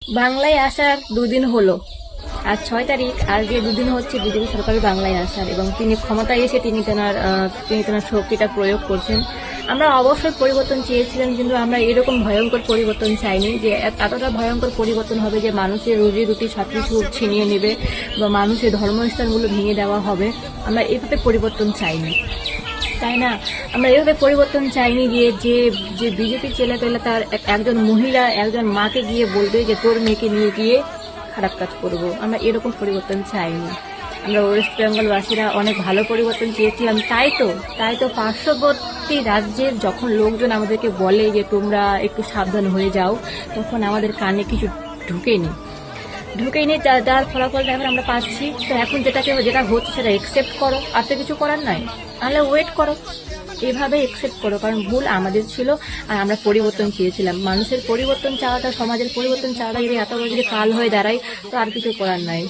বাংলায় আসার দুদিন হলো, আজ 6 তারিখ, আর যে দুদিন হচ্ছে বিজেপি সরকারের বাংলায় আসার, এবং তিনি ক্ষমতায় এসে তিনি তেনার শক্তিটা প্রয়োগ করছেন। আমরা অবশ্যই পরিবর্তন চেয়েছিলাম, কিন্তু আমরা এরকম ভয়ঙ্কর পরিবর্তন চাইনি যে এতটা ভয়ঙ্কর পরিবর্তন হবে যে মানুষের রুজি রুটি সবকিছু ছিনিয়ে নেবে বা মানুষের ধর্মস্থানগুলো ভেঙে দেওয়া হবে। আমরা এভাবে পরিবর্তন চাইনি, তাই না? আমরা এভাবে পরিবর্তন চাইনি যে যে যে বিজেপি ছেলেপেলে তার একজন মহিলা একজন মাকে গিয়ে বলবে যে তোর মেয়েকে নিয়ে গিয়ে খারাপ কাজ করব। আমরা এরকম পরিবর্তন চাইনি। আমরা ওয়েস্ট বেঙ্গলবাসীরা অনেক ভালো পরিবর্তন চেয়েছিলাম। তাই তো পার্শ্ববর্তী রাজ্যের যখন লোকজন আমাদেরকে বলে যে তোমরা একটু সাবধান হয়ে যাও, তখন আমাদের কানে কিছু ঢুকেই নেই, যার ফলাফলটা এখন আমরা পাচ্ছি। তো এখন যেটা হচ্ছে সেটা একসেপ্ট করো, আর তো কিছু করার নাই। তাহলে ওয়েট করো, এভাবে একসেপ্ট করো, কারণ ভুল আমাদের ছিল আর আমরা পরিবর্তন চেয়েছিলাম। মানুষের পরিবর্তন চাওয়াটা, সমাজের পরিবর্তন চাওয়াটা যদি এত বড় যদি কাল হয়ে দাঁড়ায়, তো আর কিছু করার নাই।